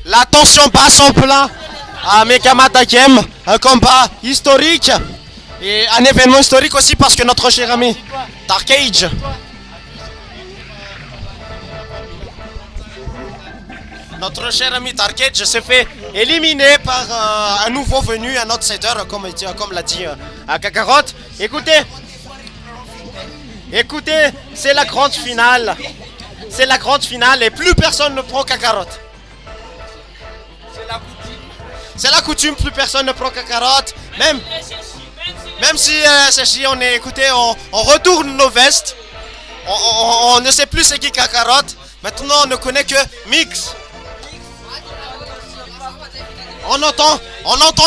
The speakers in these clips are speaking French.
La tension bat son plein à Mekamatakem, un combat historique et un événement historique aussi parce que notre cher ami Darkage s'est fait éliminer par un nouveau venu, un outsider, comme l'a dit Kakarot. Écoutez, c'est la grande finale. C'est la grande finale et plus personne ne prend Kakarot. C'est la coutume, plus personne ne prend Kakarot. Même si on est, écoutez, on retourne nos vestes. On ne sait plus c'est qui Kakarot. Maintenant, on ne connaît que Mix. On entend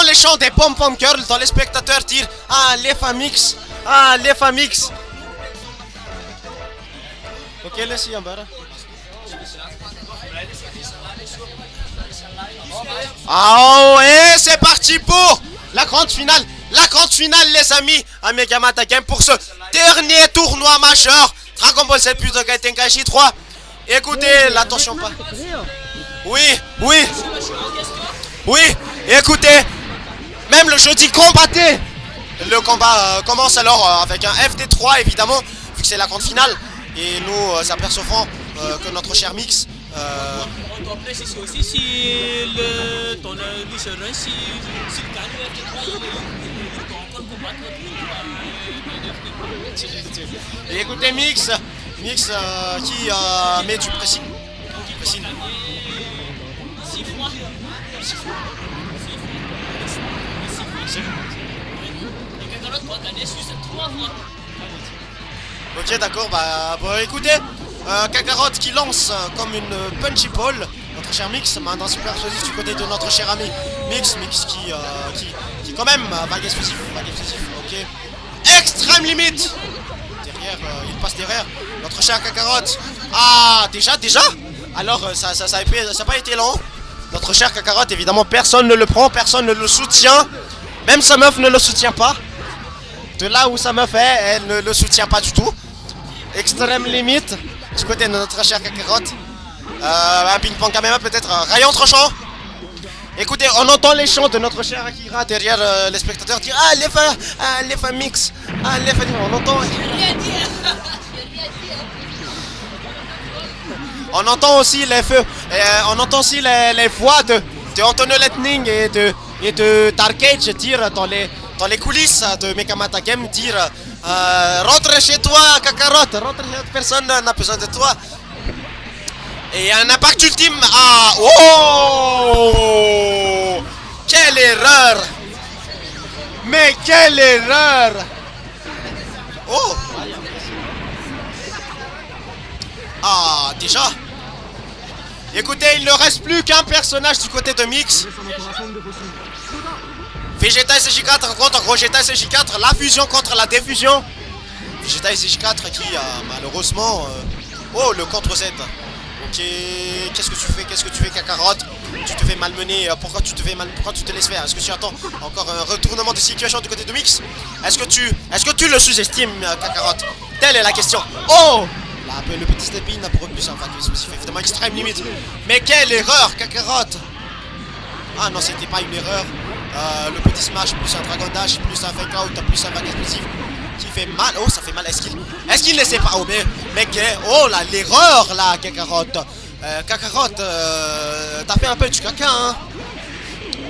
les chants des pom-pom girls dans les spectateurs dire ah les famix, ah les famix. Ok, laissez en bas. Ah oh, et c'est parti pour la grande finale. La grande finale les amis à Megamata Game pour ce dernier tournoi majeur Dragon Ball Z Budokai Tenkaichi 3. Écoutez, l'attention pas. Oui, écoutez, même le jeudi combatté. Le combat commence alors avec un FD3 évidemment, vu que c'est la grande finale. Et nous apercevons que notre cher Mix... On doit préciser aussi si ton lui se rend, s'il gagne le FD3, il doit encore combattre le Et écoutez Mix qui met du pressing. Ok d'accord, écoutez, Kakarot qui lance comme une punchy ball notre cher Mix, maintenant super explosif du côté de notre cher ami Mix qui quand même vague explosif, ok. Extrême limite. Derrière, il passe derrière notre cher Kakarot. Ah déjà alors ça n'a pas été long. Notre cher Kakarot, évidemment, personne ne le prend, personne ne le soutient. Même sa meuf ne le soutient pas. De là où sa meuf est, elle ne le soutient pas du tout. Extrême limite du côté de notre cher Kakarot. Un ping-pong Kamema peut-être, rayon tranchant. Écoutez, on entend les chants de notre cher Akira derrière les spectateurs dire ah les famix, ah les famix, on entend. On entend aussi les feux, on entend aussi les voix de Antonio Lightning et de Darkage dire dans les coulisses de Mekamata Game dire rentre chez toi Kakarot, rentre chez toi, personne n'a besoin de toi. Et un impact ultime à... Oh quelle erreur. Mais quelle erreur. Oh. Ah déjà. Écoutez, il ne reste plus qu'un personnage du côté de Mix. Vegeta SJ4 contre Gogeta SJ4, la fusion contre la défusion. Vegeta SJ4 qui a malheureusement... Oh, le contre Z. Ok, qu'est-ce que tu fais Kakarot? Tu te fais malmener, pourquoi tu te laisses faire? Est-ce que tu attends encore un retournement de situation du côté de Mix? Est-ce que tu le sous-estimes Kakarot? Telle est la question. Oh là, le petit step-in pour plus un vague explosif, évidemment extrême limite. Mais quelle erreur Kakarot! Ah non, c'était pas une erreur. Le petit smash plus un dragon dash plus un fake out plus un vague explosif qui fait mal. Oh, ça fait mal. Est-ce qu'il ne sait pas? Oh mais oh là, l'erreur là Kakarot. Kakarot, t'as fait un peu du caca hein.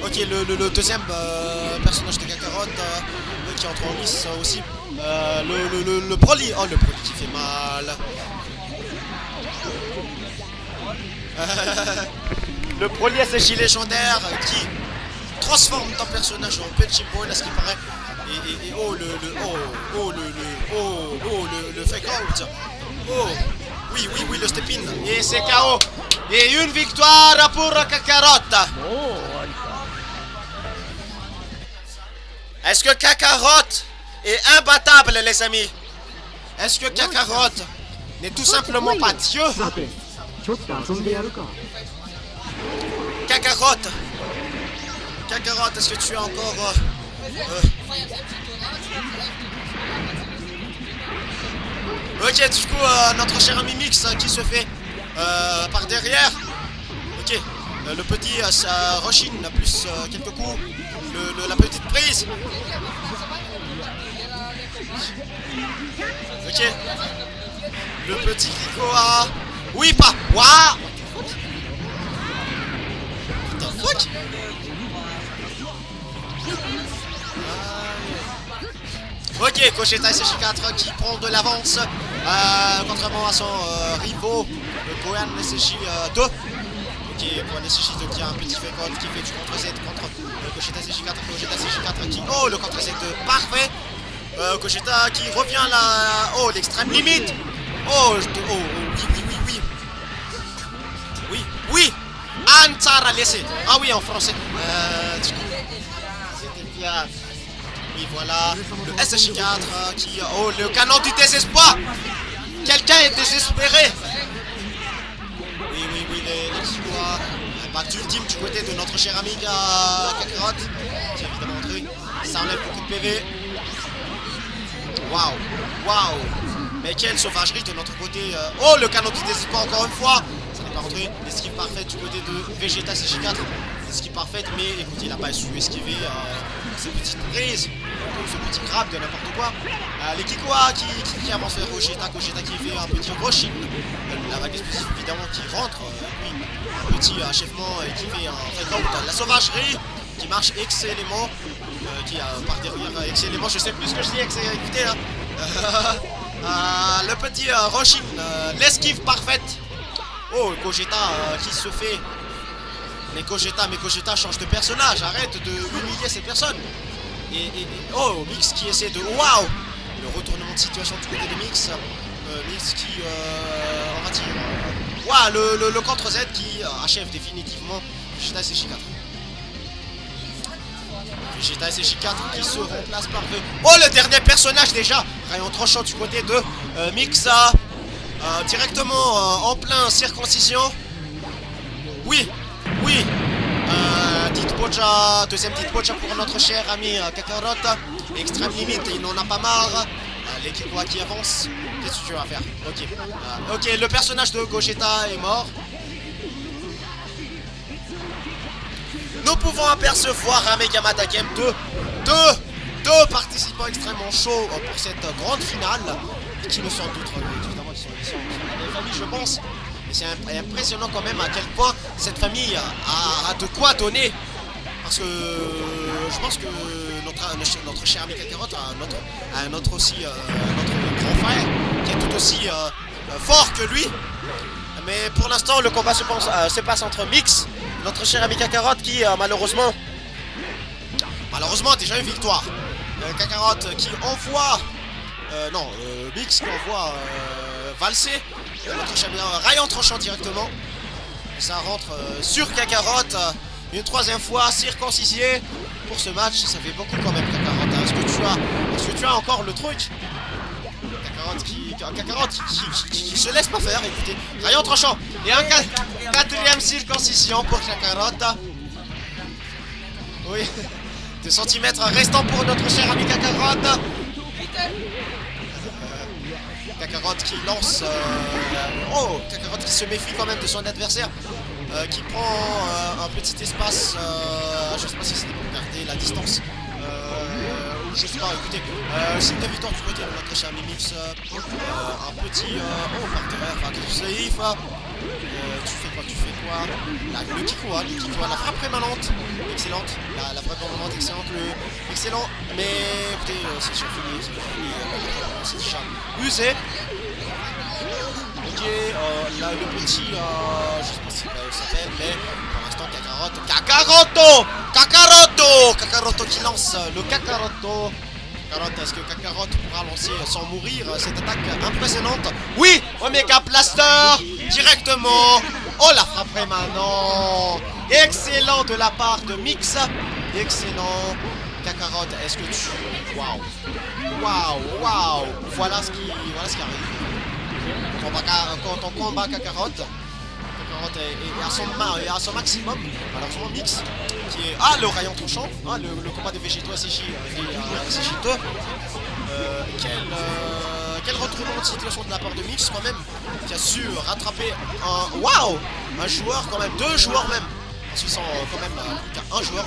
Ok, le deuxième personnage de Kakarot qui entre en lice aussi. Le Broly. Oh, le Broly qui fait mal. Le Broly SJ légendaire qui transforme ton personnage en Punchy Ball à ce qui paraît. Et oh le fake out. Oh oui le step-in. Et c'est KO. Et une victoire pour Kakarot. Est-ce que Kakarot est imbattable les amis? Est-ce que Kakarot n'est tout simplement pas Dieu? Kakarot, est-ce que tu es encore... Ok, du coup, notre cher ami Mix qui se fait par derrière. Ok, Le petit Roshin plus quelques coups. La petite prise. Ok. Le petit Kikoa. Oui, pas. Waouh. What the fuck? Ok, Gogeta SSJ4 qui prend de l'avance, contrairement à son rivaux, le Gohan SSJ2. Ok, pour SSJ2 qui a un petit fake out, qui fait du contre-Z contre Gogeta SSJ4, Gogeta SSJ4 qui... Oh, le contre-Z parfait. Gogeta qui revient là... Oh, l'extrême limite. Oh, oui. Oui, oui. Antara laissé. Ah oui, en français. Du coup, c'était bien. Oui, voilà, le SSJ4 qui... Oh, le canon du désespoir. Quelqu'un est désespéré. Oui, les Kikoa. Impact ultime du côté de notre cher ami Kakarot. Qui est évidemment entré. Ça enlève beaucoup de PV. Waouh. Mais quelle sauvagerie de notre côté. Oh, le canon du désespoir encore une fois. Ça n'est pas rentré. L'esquive parfaite du côté de Vegeta SSJ4. L'esquive parfaite, mais écoutez, il n'a pas su esquiver ces petites prises. Ce petit grab de n'importe quoi. Les Kikoa qui avancent vers Gogeta qui fait un petit rushing. La vague explosive évidemment qui rentre. Puis un petit achèvement qui fait un fake out. La sauvagerie qui marche excellemment. Qui par derrière excellemment. Je sais plus ce que je dis. Écoutez là. Le petit rushing. L'esquive parfaite. Oh, Gogeta qui se fait. Mais Gogeta change de personnage. Arrête de humilier cette personne. Oh, Mix qui essaie de... Waouh! Le retournement de situation du côté de Mix. Mix qui... on va dire... Waouh, le contre Z qui achève définitivement Vegeta SSJ4. Vegeta SSJ4 qui se remplace par V. Oh, le dernier personnage déjà! Rayon tranchant du côté de Mix. Directement en plein circoncision. Oui. Deuxième petite pocha pour notre cher ami Kakarot. Extrême limite, il n'en a pas marre. Les Kikoa qui avancent. Qu'est-ce que tu vas faire? Ok, le personnage de Gogeta est mort. Nous pouvons apercevoir un Megamata Game de deux participants extrêmement chauds pour cette grande finale. Qui me sont d'autres, évidemment, qui sont des familles, je pense. Mais c'est impressionnant quand même à quel point cette famille a de quoi donner. Parce que je pense que notre cher ami Kakarot a un autre grand frère qui est tout aussi fort que lui. Mais pour l'instant, le combat se passe entre Mix, notre cher ami Kakarot qui malheureusement a déjà une victoire. Kakarot qui envoie... Mix qui envoie valser notre cher ami Rayon tranchant directement. Et ça rentre sur Kakarot. Une troisième fois circoncisé pour ce match, ça fait beaucoup quand même Kakarot. Est-ce que tu as encore le truc? Kakarot qui se laisse pas faire, écoutez. Rayon tranchant. Et un quatrième circoncision pour Kakarot. Oui. 2 centimètres restants pour notre cher ami Kakarot. Kakarot qui lance... Kakarot qui se méfie quand même de son adversaire. Qui prend un petit espace, je sais pas si c'est pour garder la distance, ou je sais pas, écoutez, c'est une victoire du côté de notre cher Mimix, un petit, partenaire, enfin, safe, tu fais quoi, le Kikoa, la frappe permanente, excellente, la frappe permanente, excellente, excellent, mais écoutez, c'est déjà fini, c'est déjà usé. Ok, là le petit, je sais pas si il s'appelle, mais pour l'instant Kakaroto qui lance le Kakaroto. Est-ce que Kakarot pourra lancer sans mourir cette attaque impressionnante? Oui, Omega Blaster directement. Oh, la frappe rémanente. Excellent de la part de Mix. Excellent. Kakarot, est-ce que tu... Waouh. Voilà ce qui arrive. Quand on combat Kakarot est à son maximum. Malheureusement Mix qui est... Ah, le rayon touchant, le combat de Vegeta SSJ et SSJ2. Quel retournement de situation de la part de Mix quand même, qui a su rattraper un joueur quand même, 2 joueurs même. se sent quand même plus qu'un joueur.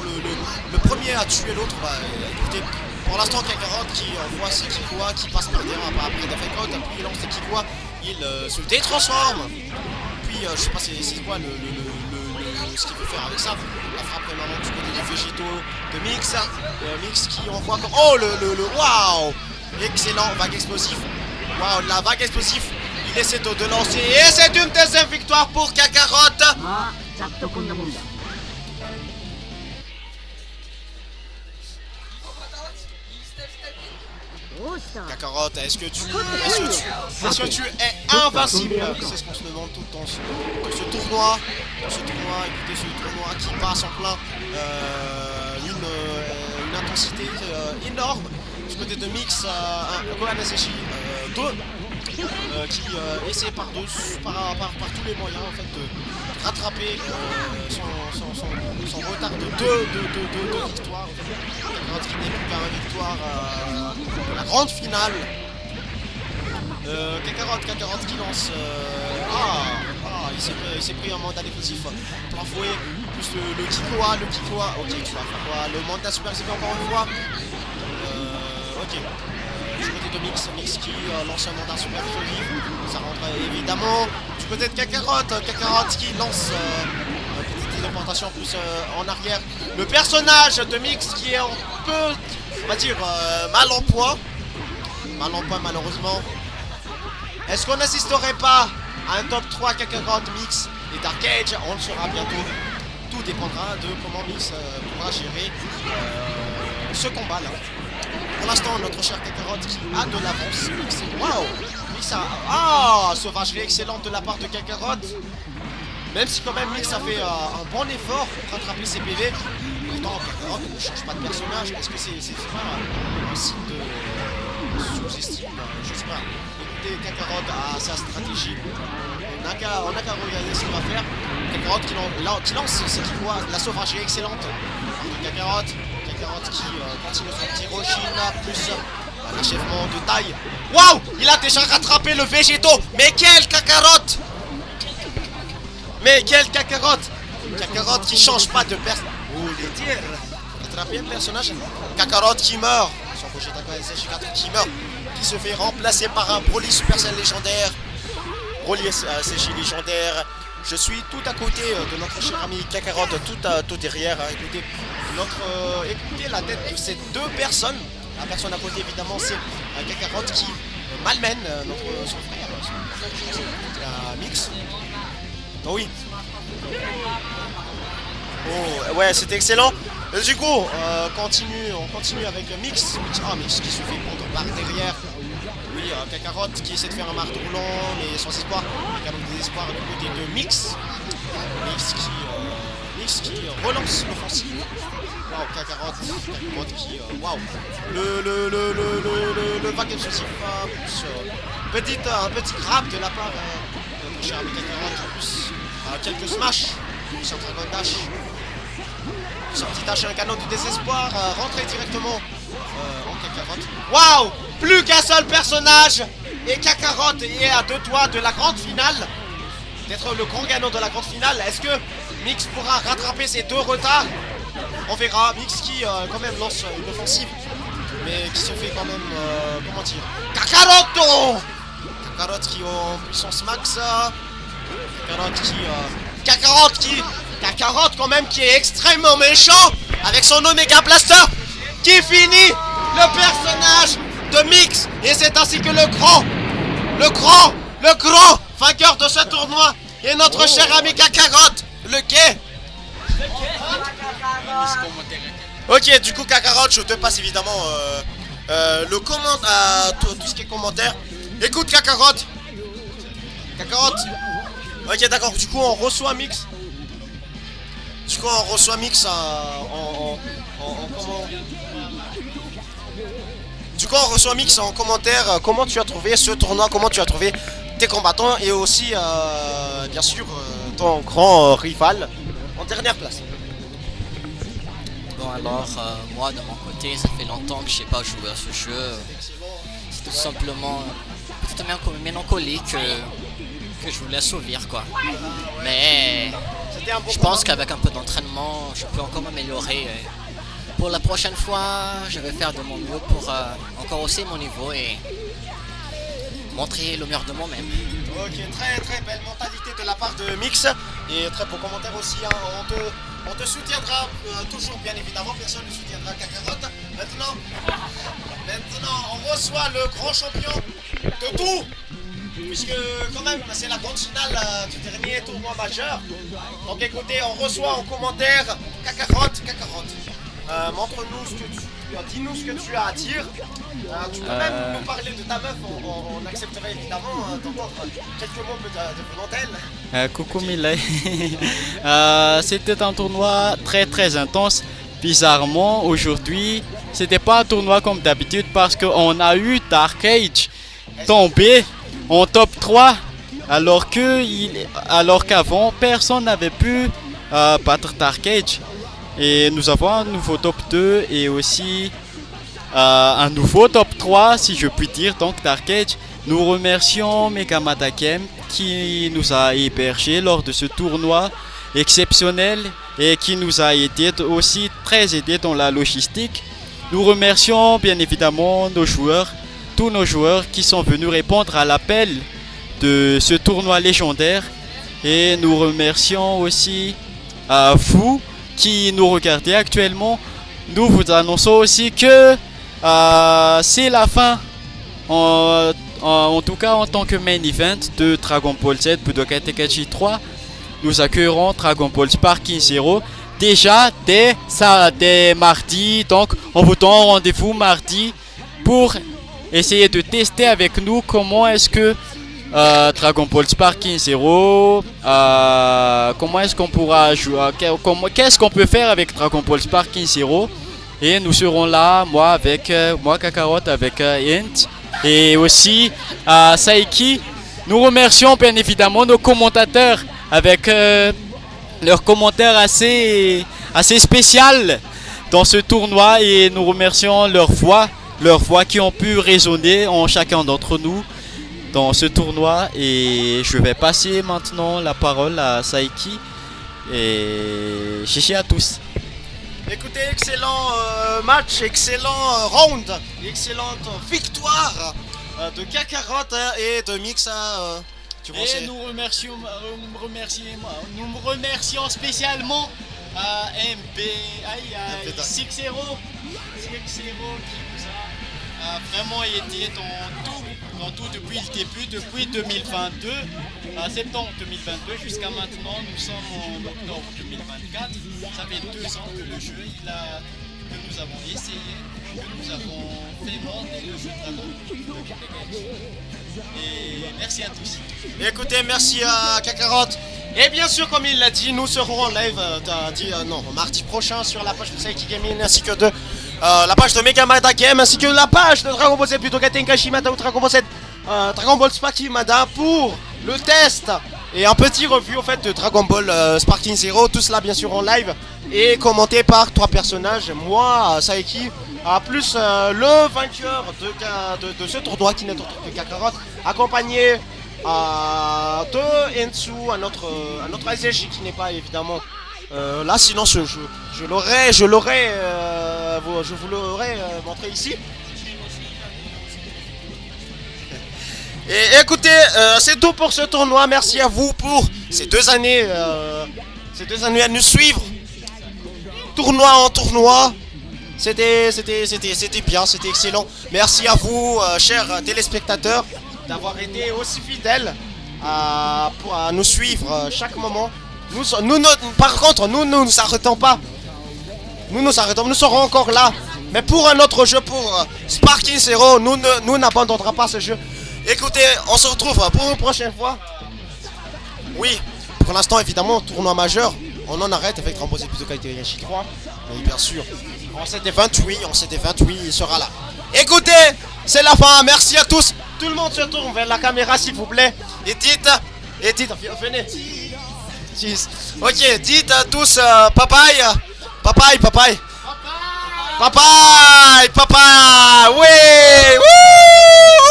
Le premier à tuer l'autre. Bah, écoutez, pour l'instant, Kakarot qui voit ses Kikua qui passe par terrain après des fake out, puis il lance ses Kikua, il se détransforme. Puis je sais pas c'est quoi ce qu'il peut faire avec ça. La frappe vraiment du côté des végétaux de Mix. Mix qui envoie comme. Oh le waouh! Excellent, vague explosif. Waouh, la vague explosif. Il essaie de lancer. Et c'est une deuxième victoire pour Kakarot. Kakarot, est-ce que tu es invincible? C'est ce qu'on se demande tout le temps dans ce tournoi. Écoutez, ce tournoi qui passe en plein une intensité énorme. Du côté de Mix, Gohan Aseshi 2 qui essaie par tous les moyens en fait de rattraper son retard de deux victoires. Kakarot qui n'est plus qu'à une victoire de la grande finale. Kakarot qui lance. Il s'est pris un mandat défensif. Plein fouet, plus le Kikua. Ok, tu vas faire quoi? Le mandat super exécuté encore une fois. Ok. Du côté de Mix qui lance un mandat super explosif. Ça rentre évidemment. Du côté de Kakarot qui lance une petite téléportation plus en arrière. Le personnage de Mix qui est un peu, on va dire, mal en point. Malheureusement. Est-ce qu'on n'assisterait pas à un top 3 Kakarot, Mix et Dark Age? On le saura bientôt. Tout dépendra de comment Mix pourra gérer ce combat là. Pour l'instant, notre cher Kakarot qui a de l'avance. Waouh! Mix a. Sauvagerie excellente de la part de Kakarot. Même si quand même Mix a fait un bon effort pour rattraper ses PV. Pourtant, Kakarot ne change pas de personnage. Est-ce que c'est pas un signe de sous-estime? Je sais pas. Écoutez, Kakarot a sa stratégie. On n'a qu'à regarder ce qu'il va faire. Kakarot qui lance ce qu'il voit, la sauvagerie excellente de Kakarot. Kakarot qui continue son petit Roshin, plus l'achèvement de taille. Waouh! Il a déjà rattrapé le végétaux. Mais quel Kakarot! Kakarot qui change pas de personnage. Oh les tirs! Rattraper un personnage. Kakarot qui meurt. Son Gogeta SG4 qui meurt. Qui se fait remplacer par un Broly Supercell légendaire. Broly SG légendaire. Je suis tout à côté de notre cher ami Kakarot, tout derrière. Écoutez la tête de ces deux personnes. La personne à côté évidemment c'est Kakarot qui malmène son frère, Mix. Oh oui. Oh ouais, c'était excellent. Du coup, on continue avec Mix. Mix qui se fait prendre par derrière. Oui, Kakarot qui essaie de faire un marteau roulant, mais sans espoir. Kakarot désespoir du côté de Mix. Mix qui relance l'offensive. Waouh, Kakarot qui. Waouh. Le vague explosif. Un petit grab de la part de notre cher ami Kakarot. En plus, quelques smash. Plus un Dragon Dash. Son petit dash et un canon du désespoir. Rentrer directement en Kakarot. Waouh! Plus qu'un seul personnage. Et Kakarot est à deux doigts de la grande finale. D'être le grand gagnant de la grande finale. Est-ce que Mix pourra rattraper ces deux retards? On verra. Mix qui quand même lance une offensive. Mais qui se fait quand même. Comment dire? Kakarot! Kakarot qui est en puissance max. Kakarot quand même qui est extrêmement méchant. Avec son Omega Blaster. Qui finit le personnage de Mix. Et c'est ainsi que le grand vainqueur de ce tournoi est notre cher ami Kakarot. Le quai. Ok, du coup Kakarot, je te passe évidemment tout ce qui est commentaire. Écoute Kakarot. Ok d'accord, du coup on reçoit Mix. En commentaire comment tu as trouvé ce tournoi, comment tu as trouvé tes combattants et aussi bien sûr ton grand rival en dernière place. Bon alors moi de mon côté ça fait longtemps que je n'ai pas joué à ce jeu. C'est tout simplement une petite mélancolie que je voulais assouvir quoi. Mais C'était un bon Je combat. pense qu'avec un peu d'entraînement, je peux encore m'améliorer. Pour la prochaine fois, je vais faire de mon mieux pour encore hausser mon niveau et montrer le meilleur de moi-même. Ok, très belle mentalité de la part de Mix et très beau commentaire aussi. Hein. On te soutiendra toujours, bien évidemment. Personne ne soutiendra Kakarot. Maintenant, on reçoit le grand champion de tout. Puisque quand même c'est la grande finale du dernier tournoi majeur. Donc écoutez, on reçoit en commentaire Kakarot. Montre-nous ce que dis-nous ce que tu as à dire. Tu peux même nous parler de ta meuf, on accepterait évidemment d'entendre quelques mots de Montel. Coucou Millet. C'était un tournoi très intense. Bizarrement, aujourd'hui, c'était pas un tournoi comme d'habitude parce qu'on a eu Dark Age tomber en top 3 alors qu'avant personne n'avait pu battre Dark Age. Et nous avons un nouveau top 2 et aussi un nouveau top 3 si je puis dire, donc Dark Age. Nous remercions Megamata Game qui nous a hébergés lors de ce tournoi exceptionnel et qui nous a été aussi très aidé dans la logistique. Nous remercions bien évidemment nos joueurs, tous nos joueurs qui sont venus répondre à l'appel de ce tournoi légendaire. Et nous remercions aussi vous qui nous regardez actuellement. Nous vous annonçons aussi que c'est la fin, en tout cas en tant que main event de Dragon Ball Z Budokai Tenkaichi 3. Nous accueillerons Dragon Ball Sparking Zero déjà dès mardi. Donc on vous donne rendez-vous mardi pour essayer de tester avec nous comment est-ce que Dragon Ball Sparking Zero, comment est-ce qu'on pourra jouer, qu'est-ce qu'on peut faire avec Dragon Ball Sparking Zero. Et nous serons là, moi Kakarot avec Int et aussi Saiki. Nous remercions bien évidemment nos commentateurs avec leurs commentaires assez spécial dans ce tournoi et nous remercions leurs voix qui ont pu résonner en chacun d'entre nous dans ce tournoi. Et je vais passer maintenant la parole à Saiki et chichi à tous. Écoutez, excellent match, excellent round, excellente victoire de Kakarot et de Mixa. Et nous remercions spécialement MP, Six-Zero qui nous a vraiment aidé dans tout depuis le début, depuis 2022, septembre 2022 jusqu'à maintenant. Nous sommes en octobre 2024. Ça fait 2 ans que le jeu que nous avons essayé, que nous avons fait monter le jeu Dragon. Et merci à tous. Écoutez, merci à Kakarot. Et bien sûr, comme il l'a dit, nous serons en live mardi prochain sur la page de Saiki Gaming ainsi que de la page de Megamata Game ainsi que la page de Dragon Ball Z Budokai Tenkaichi Mada ou Dragon Ball Z Dragon Ball Sparking Mada pour le test et un petit review en fait de Dragon Ball Sparking Zero. Tout cela bien sûr en live et commenté par 3 personnages, moi, Saiki, plus le vainqueur de ce tournoi qui n'est autre que Kakarot, accompagné de Ensu, un autre ASG qui n'est pas évidemment là, sinon je vous l'aurais montré ici. Et écoutez, c'est tout pour ce tournoi. Merci à vous pour ces 2 années à nous suivre, tournoi en tournoi. C'était bien, c'était excellent. Merci à vous, chers téléspectateurs, d'avoir été aussi fidèles à nous suivre chaque moment. Par contre, nous ne nous arrêtons pas. Nous serons encore là. Mais pour un autre jeu, pour Sparking Zero, nous n'abandonnerons pas ce jeu. Écoutez, on se retrouve pour une prochaine fois. Oui, pour l'instant, évidemment, tournoi majeur. On en arrête avec Dragon Ball Z Budokai Tenkaichi 3. Oui, bien sûr. On s'était 28, il sera là. Écoutez, c'est la fin. Merci à tous. Tout le monde se tourne vers la caméra, s'il vous plaît. Et dites, venez. Ok, dites à tous papaye. Papaye. Oui. Wouh.